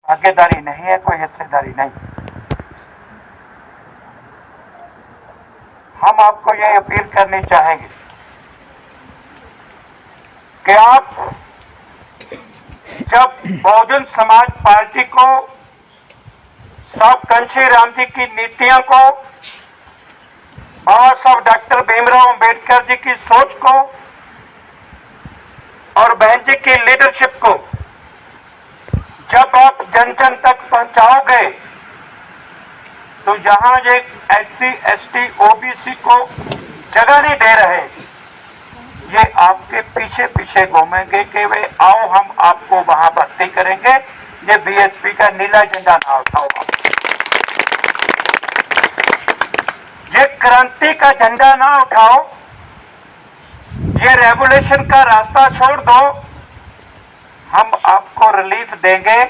भागीदारी नहीं है, कोई हिस्सेदारी नहीं। हम आपको ये अपील करनी चाहेंगे कि आप जब बहुजन समाज पार्टी को, साहब घनश्याम जी की नीतियों को, बाबा साहब डॉक्टर भीमराव अंबेडकर जी की सोच को और बहन जी की लीडरशिप को जब आप जन जन तक पहुंचाओगे तो जहां ये SC ST OBC को जगह नहीं दे रहे, ये आपके पीछे पीछे घूमेंगे कि वे आओ हम आपको वहां भर्ती करेंगे। ये BSP का नीला झंडा ना उठाओ, ये क्रांति का झंडा ना उठाओ, ये रेगुलेशन का रास्ता छोड़ दो। हम आपको रिलीफ देंगे,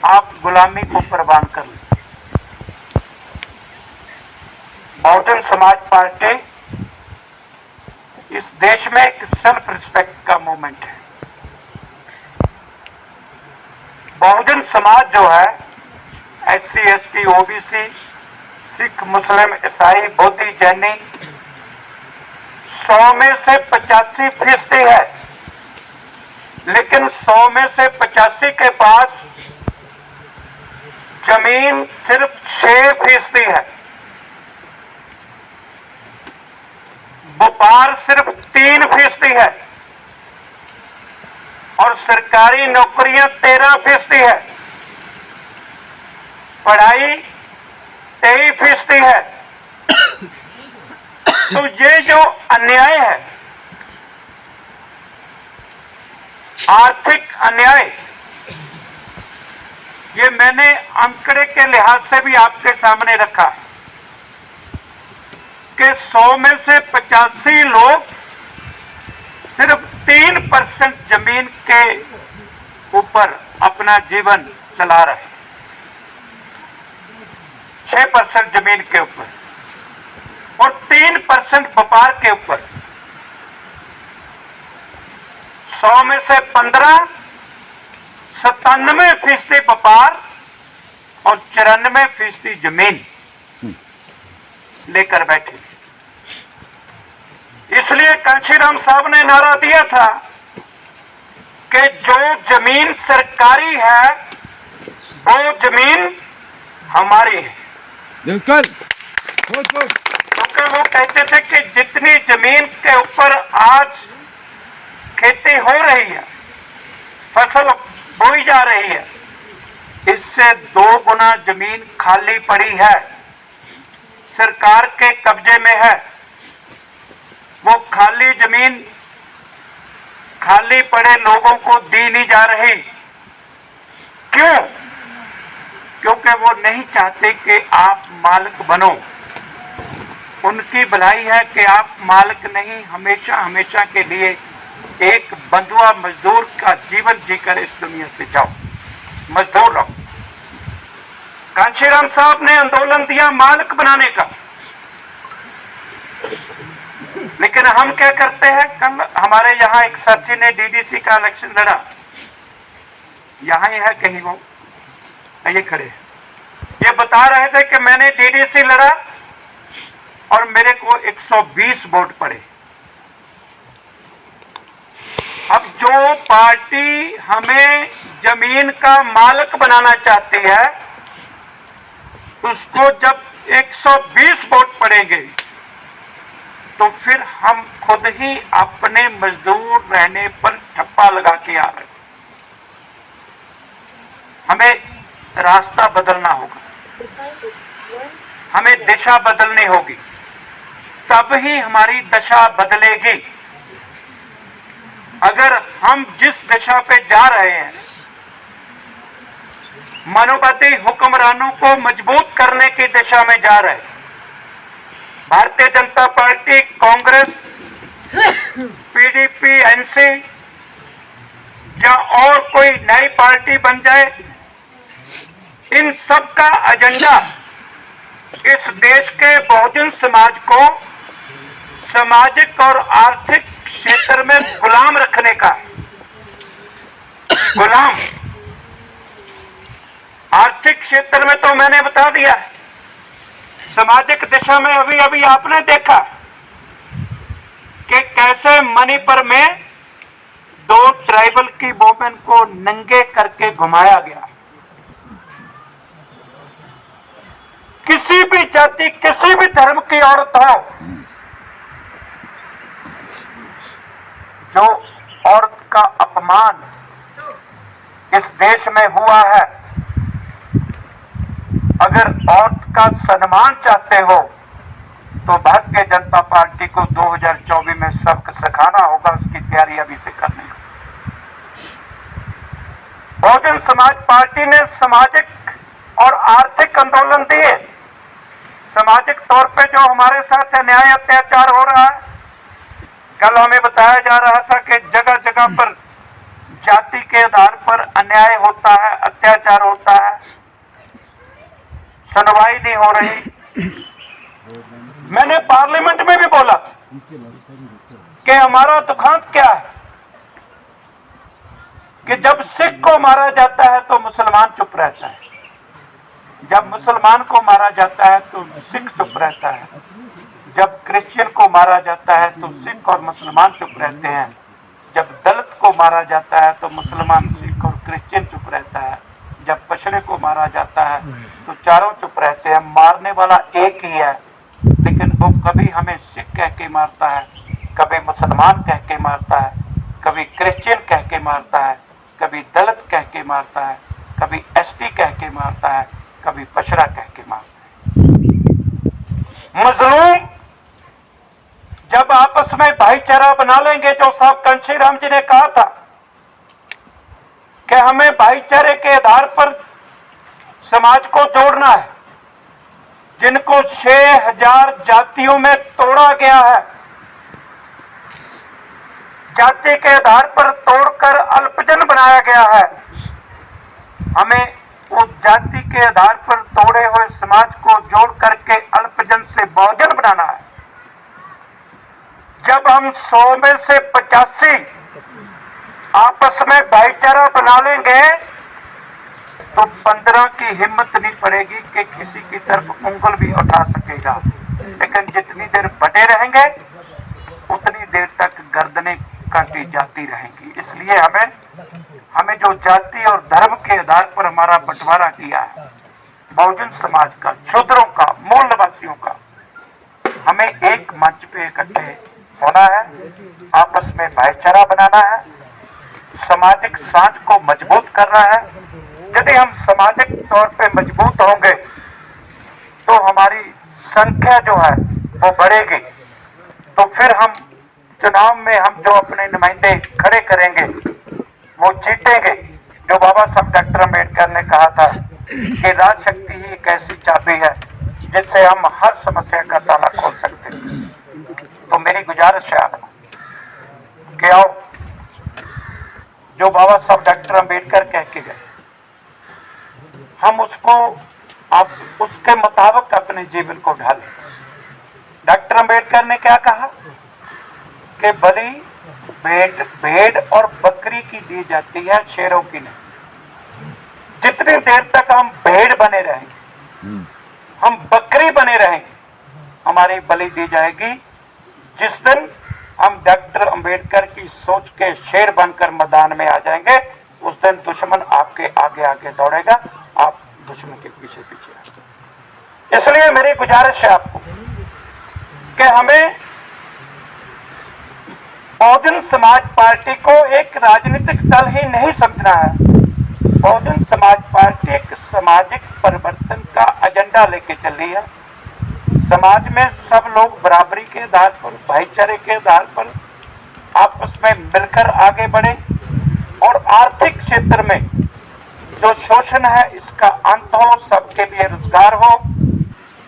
आप गुलामी को कुर्बान कर लें। बहुजन समाज पार्टी इस देश में एक सेल्फ रिस्पेक्ट का मूवमेंट है। बहुजन समाज जो है SC ST OBC, सिख, मुस्लिम, ईसाई, बौद्धी, जैनी 100 में से 85% है, लेकिन 100 में से 85 के पास जमीन सिर्फ 6% है, व्यापार सिर्फ 3% है और सरकारी नौकरियां 13% है, पढ़ाई 23% है। तो ये जो अन्याय है, आर्थिक अन्याय, ये मैंने आंकड़े के लिहाज से भी आपके सामने रखा कि 100 में से 85 लोग सिर्फ 3% जमीन के ऊपर अपना जीवन चला रहे हैं, 6% जमीन के ऊपर और 3% व्यापार के ऊपर। 100 में से 15, 97% व्यापार और 94% जमीन लेकर बैठे। इसलिए घनश्याम साहब ने नारा दिया था कि जो जमीन सरकारी है वो जमीन हमारी है। बिल्कुल, क्योंकि वो कहते थे कि जितनी जमीन के ऊपर आज खेती हो रही है, फसल बोई जा रही है, इससे 2 गुना जमीन खाली पड़ी है, सरकार के कब्जे में है। वो खाली जमीन खाली पड़े लोगों को दी नहीं जा रही। क्यों? क्योंकि वो नहीं चाहते कि आप मालिक बनो। उनकी भलाई है कि आप मालिक नहीं, हमेशा हमेशा के लिए एक बंधुआ मजदूर का जीवन जीकर इस दुनिया से जाओ, मजदूर रहो। घनश्याम साहब ने आंदोलन दिया मालिक बनाने का, लेकिन हम क्या करते हैं? कल हमारे यहाँ एक साथी ने DDC का इलेक्शन लड़ा, यहाँ ही है कहीं, वो ये खड़े, ये बता रहे थे कि मैंने DDC लड़ा और मेरे को 120 वोट पड़े। अब जो पार्टी हमें जमीन का मालिक बनाना चाहती है, उसको जब 120 वोट पड़ेंगे तो फिर हम खुद ही अपने मजदूर रहने पर ठप्पा लगा के आ रहे। हमें रास्ता बदलना होगा, हमें दिशा बदलनी होगी, तब ही हमारी दशा बदलेगी। अगर हम जिस दिशा पे जा रहे हैं, मानववादी हुक्मरानों को मजबूत करने की दिशा में जा रहे हैं, Bharatiya Janata party, Congress, PDP, NC या और कोई नई पार्टी बन जाए, इन सब का एजेंडा इस देश के बहुजन समाज को सामाजिक और आर्थिक क्षेत्र में गुलाम रखने का। गुलाम आर्थिक क्षेत्र में तो मैंने बता दिया, सामाजिक दिशा में अभी अभी आपने देखा कि कैसे मणिपुर में 2 ट्राइबल की वोमेन को नंगे करके घुमाया गया। किसी भी जाति, किसी भी धर्म की औरत हो, जो औरत का अपमान इस देश में हुआ है, अगर औरत का सम्मान चाहते हो तो भारतीय जनता पार्टी को 2024 में सबक सिखाना होगा, उसकी तैयारी अभी से करनी होगी। बहुजन समाज पार्टी ने सामाजिक और आर्थिक आंदोलन दिए। सामाजिक तौर पे जो हमारे साथ अन्याय अत्याचार हो रहा है, कल हमें बताया जा रहा था कि जगह जगह पर जाति के आधार पर अन्याय होता है, अत्याचार होता है, सुनवाई नहीं हो रही। मैंने पार्लियामेंट में भी बोला कि हमारा दुखांत क्या है कि जब सिख को मारा जाता है तो मुसलमान चुप रहता है, जब मुसलमान को मारा जाता है तो सिख चुप रहता है, जब क्रिश्चियन को मारा जाता है तो सिख और मुसलमान चुप रहते हैं, जब दलित को मारा जाता है तो मुसलमान, सिख और क्रिश्चियन चुप रहता है, जब पछड़े को मारा जाता है तो चारों चुप रहते हैं। मारने वाला एक ही है, लेकिन वो कभी हमें सिख कह के मारता है, कभी मुसलमान कह के मारता है, कभी क्रिश्चियन कह के मारता है, कभी दलित कह के मारता है, कभी एसटी कह के मारता है, कभी पछड़ा कह के मारता है। मजलूम जब आपस में भाईचारा बना लेंगे, जो साहब कांशीराम जी ने कहा था कि हमें भाईचारे के आधार पर समाज को जोड़ना है, जिनको 6000 जातियों में तोड़ा गया है, जाति के आधार पर तोड़कर अल्पजन बनाया गया है, हमें उस जाति के आधार पर तोड़े हुए समाज को जोड़ करके अल्पजन से बहुजन बनाना है। जब हम 100 में से 85 आपस में भाईचारा बना लेंगे तो 15 की हिम्मत नहीं पड़ेगी कि किसी की तरफ उंगल भी उठा सकेगा। लेकिन जितनी देर बटे रहेंगे उतनी देर तक गर्दनें काटी जाती रहेंगी। इसलिए हमें जो जाति और धर्म के आधार पर हमारा बंटवारा किया है, बहुजन समाज का, शूद्रों का, मूल निवासियों का, हमें एक मंच पे इकट्ठे होना है, आपस में भाईचारा बनाना है, सामाजिक सांझ को मजबूत करना है। यदि हम सामाजिक तौर पे मजबूत होंगे तो हमारी संख्या जो है वो बढ़ेगी, तो फिर हम चुनाव में हम जो अपने नुमाइंदे खड़े करेंगे वो जीतेंगे। जो बाबा साहब डॉक्टर अम्बेडकर ने कहा था कि राज शक्ति ही एक ऐसी चाबी है जिससे हम हर समस्या का ताला खोल सकते हैं। तो मेरी गुजारिश है आपको कि आओ, जो बाबा साहब डॉक्टर अम्बेडकर कह के गए, हम उसको आप उसके मुताबिक अपने जीवन को ढालें। डॉक्टर अम्बेडकर ने क्या कहा कि बलि भेड़ और बकरी की दी जाती है, शेरों की नहीं। जितनी देर तक हम भेड़ बने रहेंगे, हम बकरी बने रहेंगे, हमारी बलि दी जाएगी। जिस दिन हम डॉक्टर अंबेडकर की सोच के शेर बनकर मैदान में आ जाएंगे, उस दिन दुश्मन आपके आगे आगे दौड़ेगा, आप दुश्मन के पीछे पीछे आएंगे। इसलिए मेरी गुजारिश है आपको कि हमें बहुजन समाज पार्टी को एक राजनीतिक दल ही नहीं समझना है। बहुजन समाज पार्टी एक सामाजिक परिवर्तन का एजेंडा लेके चल रही है। समाज में सब लोग बराबरी के आधार पर, भाईचारे के आधार पर आपस में मिलकर आगे बढ़े और आर्थिक क्षेत्र में जो शोषण है इसका अंत हो, सबके लिए रोजगार हो।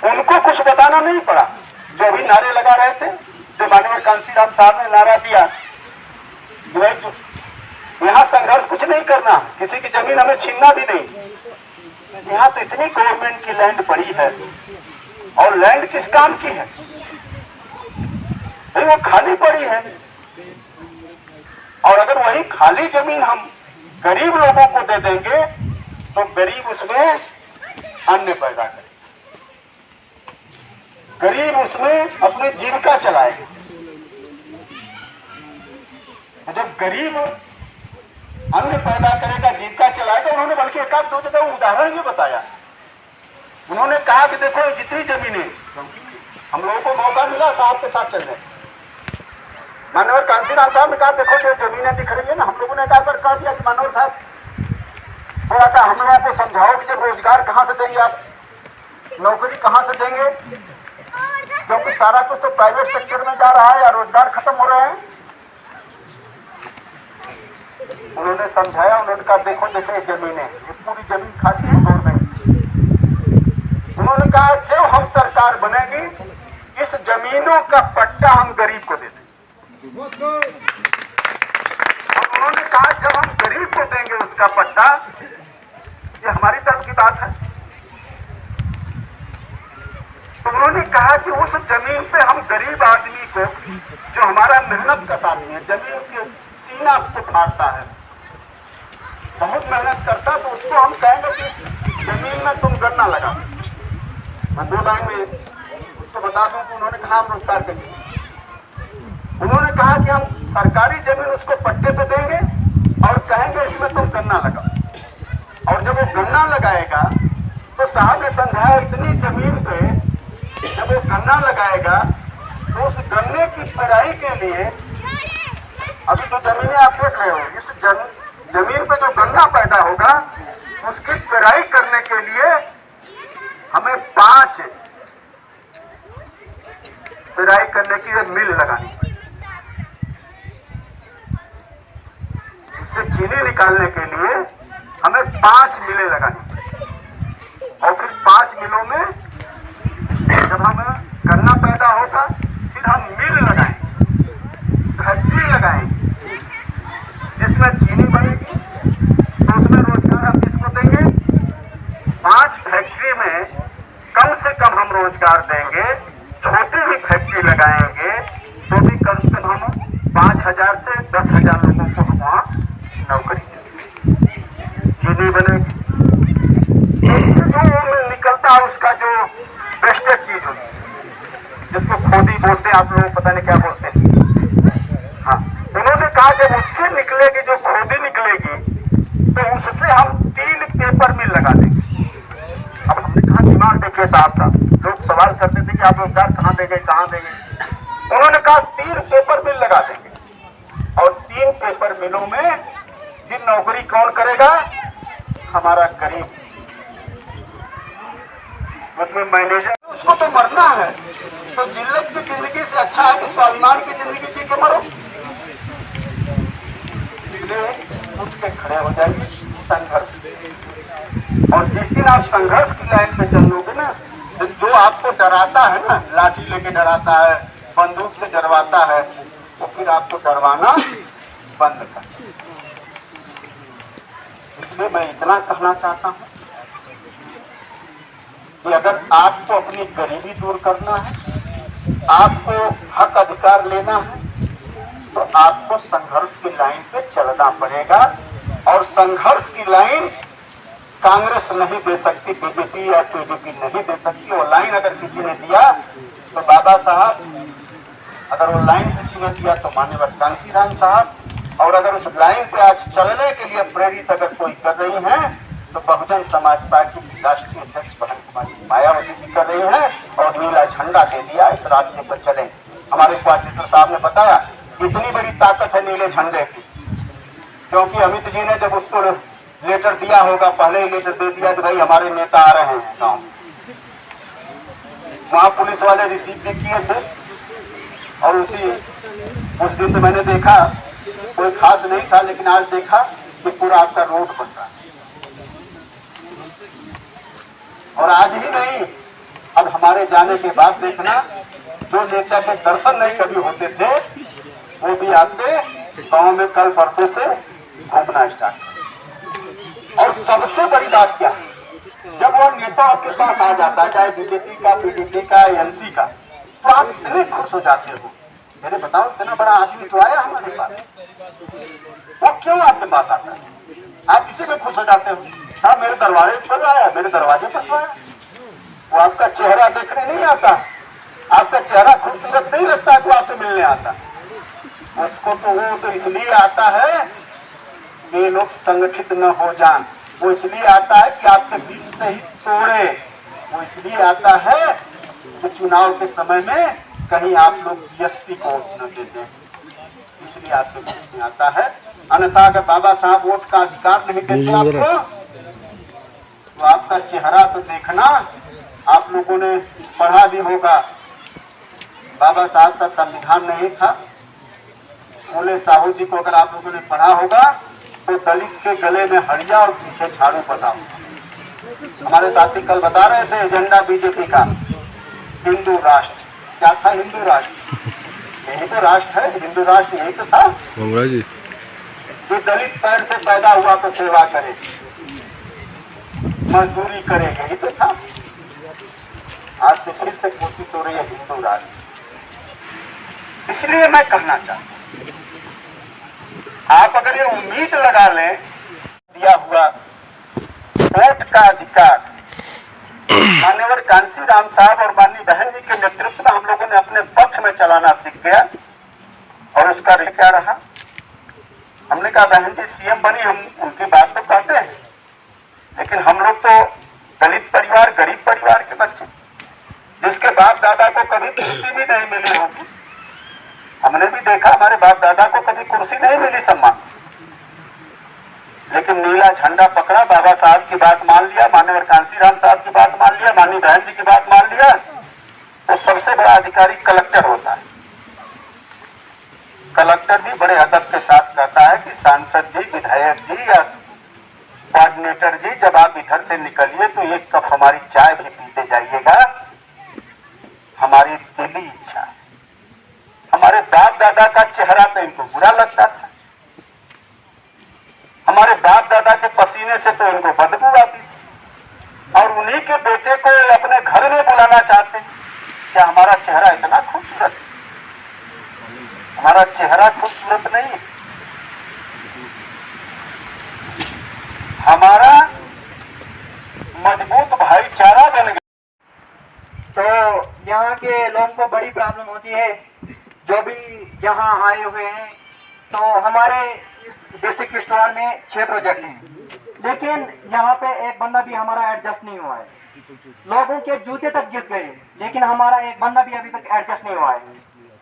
उनको कुछ बताना नहीं पड़ा। जो भी नारे लगा रहे थे, जो माननीय कांशीराम साहब ने नारा दिया, जो यहाँ संघर्ष कुछ नहीं करना, किसी की जमीन हमें छीनना भी नहीं। यहाँ तो इतनी गवर्नमेंट की लैंड पड़ी है, और लैंड किस काम की है? वो खाली पड़ी है। और अगर वही खाली जमीन हम गरीब लोगों को दे देंगे तो गरीब उसमें अन्न पैदा करे, गरीब उसमें अपनी जीविका चलाएगा। जब गरीब अन्न पैदा करेगा, जीविका चलाएगा, उन्होंने बल्कि एक आध दो जगह उदाहरण भी बताया। उन्होंने कहा कि देखो जितनी जमीनें हम लोगों को मौका मिला साहब के साथ चलने, मानवर कांसीराम साहब ने कहा देखो जो जमीनें दिख रही है ना, हम लोगों ने कहा दिया कि मानवर साहब थोड़ा सा हम लोगों को समझाओ कि जब रोजगार कहाँ से देंगे आप, नौकरी कहाँ से देंगे, क्योंकि सारा कुछ तो प्राइवेट सेक्टर में जा रहा है या रोजगार खत्म हो रहे हैं। उन्होंने समझाया, उन्होंने कहा देखो जैसे ये जमीनें, ये पूरी जमीन खाती है गवर्नमेंट। उन्होंने कहा जब हम सरकार बनेगी इस जमीनों का पट्टा हम गरीब को दे देंगे। और उन्होंने कहा जब हम गरीब को देंगे उसका पट्टा, ये हमारी तरफ की बात है, तो उन्होंने कहा कि उस जमीन पे हम गरीब आदमी को, जो हमारा मेहनत का आदमी है, जमीन के सीना को फाड़ता है, बहुत मेहनत करता, तो उसको हम कहेंगे कि इस जमीन में तुम गन्ना लगा। मैं 2 लाइन में उसको बता दूं कि उन्होंने कहा हम रोजगार देंगे। उन्होंने कहा कि हम सरकारी जमीन उसको पट्टे पे देंगे और कहेंगे इसमें तुम गन्ना लगाओ। और जब वो गन्ना लगाएगा तो साहब ने समझाया इतनी जमीन पे जब वो गन्ना लगाएगा तो उस गन्ने की पेराई के लिए, अभी जो जमीनें आप देख रहे हो, इस जमीन पे जो गन्ना पैदा होगा उसकी पेराई करने के लिए हमें 5 पेराई करने की मिल लगानी पड़ेगी। इससे चीनी निकालने के लिए हमें 5 मिलें लगानी पड़ेगी। और फिर 5 मिलों में जब हम गन्ना पैदा होगा फिर हम मिल लगाएंगे, फैक्ट्री लगाएंगे जिसमें चीनी बनेगी, तो उसमें रोजगार हम किसको देंगे? 5 फैक्ट्री में कम से कम हम रोजगार देंगे। छोटी भी फैक्ट्री लगाएंगे तो भी कम से कम हम 5,000 से 10,000 लोगों को हम वहाँ नौकरी देंगे, चीनी बनेगी। जो निकलता है उसका जो वेस्टेज चीज होती है, जिसको खोदी बोलते हैं, आप लोग पता नहीं क्या बोलते हैं। हाँ, उन्होंने कहा जब उससे निकलेगी, जो खोदी निकलेगी, तो उससे हम 3 पेपर मिल लगा देंगे। अब हमने कहा दिमाग देखिए साहब का, लोग सवाल करते थे कि आप रोजगार कहाँ देंगे, कहाँ देंगे। उन्होंने कहा 3 पेपर मिल लगा देंगे और 3 पेपर मिलों में फिर नौकरी कौन करेगा? हमारा गरीब, उसमें मैनेजर। उसको तो मरना है, तो जिल्लत की जिंदगी से अच्छा है कि स्वाभिमान की जिंदगी जी के मरो। इसलिए उठ के खड़े हो जाइए, संघर्ष। और जिस दिन आप संघर्ष की लाइन पे चलोगे ना, तो जो आपको डराता है ना, लाठी लेके डराता है, बंदूक से डरवाता है, तो फिर आपको डरवाना बंद कर। इसलिए मैं इतना कहना चाहता हूँ कि अगर आपको अपनी गरीबी दूर करना है, आपको हक अधिकार लेना है, तो आपको संघर्ष की लाइन पे चलना पड़ेगा। और संघर्ष की लाइन कांग्रेस नहीं दे सकती, बीजेपी या टीडीपी नहीं दे सकती। वो लाइन अगर किसी ने दिया तो बाबा साहब, अगर वो लाइन किसी ने दिया तो माननीय कांसीराम साहब, और अगर उस लाइन पे आज चलने के लिए प्रेरित अगर कोई कर रही है तो बहुजन समाज पार्टी की राष्ट्रीय अध्यक्ष बहन कुमारी मायावती जी कर रही हैं, और नीला झंडा दे दिया, इस रास्ते पर चले। हमारे कोऑर्डिनेटर साहब ने बताया इतनी बड़ी ताकत है नीले झंडे की, क्योंकि अमित जी ने जब उसको लेटर दिया होगा, पहले ही लेटर दे दिया कि भाई हमारे नेता आ रहे हैं गाँव, वहाँ पुलिस वाले रिसीव भी किए थे। और उस दिन तो मैंने देखा कोई खास नहीं था, लेकिन आज देखा कि पूरा आपका रोड बन रहा है। और आज ही नहीं, अब हमारे जाने के बाद देखना, जो नेता के दर्शन नहीं कभी होते थे वो भी आपके गांव में कल परसों से घूमना स्टार्ट। और सबसे बड़ी बात क्या है, जब वो नेता आपके पास आ जाता है, चाहे बीजेपी का, पीडीपी का, एनसी का, तो आप इतने खुश हो जाते हो। मैंने बताओ इतना बड़ा आदमी तो आया हमारे पास, वो क्यों आपके पास आता है? आप इसी में खुश हो जाते हो। साहब मेरे दरवाजे पर आया, मेरे दरवाजे पर तो आया, वो आपका चेहरा देखने नहीं आता, आपका चेहरा खूबसूरत नहीं लगता है, वो आपसे मिलने आता। उसको तो वो तो इसलिए आता है कि ये लोग संगठित न हो जान, वो इसलिए आता है कि आपके बीच से ही तोड़े, वो इसलिए आता है कि चुनाव के समय में कहीं आप लोग बीएसपी को वोट न दे दें, इसलिए आपके बीच में आता है। अन्यथा अगर बाबा साहब वोट का अधिकार नहीं देते आपको, तो आपका चेहरा तो देखना, आप लोगों ने पढ़ा भी होगा, बाबा साहब का संविधान नहीं था। फूले साहू जी को अगर आप लोगों ने पढ़ा होगा तो दलित के गले में हड़िया और पीछे झाड़ू बताओ। हमारे साथी कल बता रहे थे एजेंडा बीजेपी का हिंदू राष्ट्र, क्या था हिंदू राष्ट्र? यही तो राष्ट्र है, हिंदू राष्ट्र यही तो था जी। कि दलित पैर से पैदा हुआ तो सेवा करे, मजदूरी करे, यही तो था। आज से फिर से कोशिश हो रही है हिंदू राष्ट्र। इसलिए मैं कहना चाहता हूं, आप अगर ये उम्मीद लगा लें दिया हुआ वोट का अधिकार मान्यवर कांसीराम साहब और माननीय बहन जी के नेतृत्व में हम लोगों ने अपने पक्ष में चलाना सीख गया, और उसका क्या रहा, हमने कहा बहन जी सीएम बनी, हम उनकी बात तो कहते हैं, लेकिन हम लोग तो दलित परिवार, गरीब परिवार के बच्चे, जिसके बाप दादा को कभी कुर्सी भी नहीं मिली होगी। हमने भी देखा हमारे बाप दादा को कभी कुर्सी नहीं मिली सम्मान, लेकिन नीला झंडा पकड़ा, बाबा साहब की बात मान लिया, मान्यवर कांसीराम साहब की बात मान लिया, माननीय बहन जी की बात मान लिया, तो सबसे बड़ा अधिकारी कलेक्टर होता है। कलेक्टर भी बड़े अदब के साथ कहता है कि सांसद जी, विधायक जी या कोऑर्डिनेटर जी, जब आप इधर से निकलिए तो एक कप हमारी चाय भी पीते जाइएगा, हमारी दिली इच्छा है। हमारे बाप दादा का चेहरा तो इनको बुरा लगता था, हमारे बाप दादा के पसीने से तो इनको बदबू आती, और उन्हीं के बेटे को अपने घर में बुलाना चाहते। क्या हमारा चेहरा इतना खूबसूरत है? हमारा चेहरा खूबसूरत नहीं है, हमारा मजबूत भाईचारा बन गया। तो यहाँ के लोगों को बड़ी प्रॉब्लम होती है, जो भी यहाँ आए हुए हैं। तो हमारे इस डिस्ट्रिक्ट किश्तवाड़ में 6 प्रोजेक्ट हैं, लेकिन यहाँ पे एक बंदा भी हमारा एडजस्ट नहीं हुआ है। लोगों के जूते तक घिस गए, लेकिन हमारा एक बंदा भी अभी तक एडजस्ट नहीं हुआ है।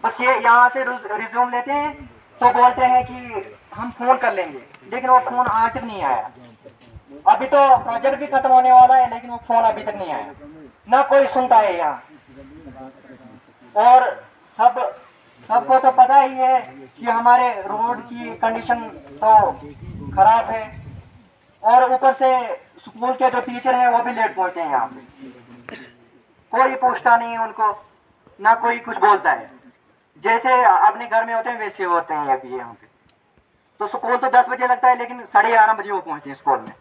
बस ये यहाँ से रिज्यूम लेते हैं तो बोलते हैं कि हम फोन कर लेंगे, लेकिन वो फोन आज तक नहीं आया। अभी तो प्रोजेक्ट भी खत्म होने वाला है, लेकिन वो फोन अभी तक नहीं आया, ना कोई सुनता है यहाँ। और सबको तो पता ही है कि हमारे रोड की कंडीशन तो खराब है, और ऊपर से स्कूल के जो टीचर हैं वो भी लेट पहुंचे हैं यहाँ पे। कोई पूछता नहीं है उनको, ना कोई कुछ बोलता है। जैसे अपने घर में होते हैं वैसे होते हैं अभी यहाँ पे। तो स्कूल तो 10 बजे लगता है, लेकिन 11:30 बजे वो पहुंचते हैं स्कूल में।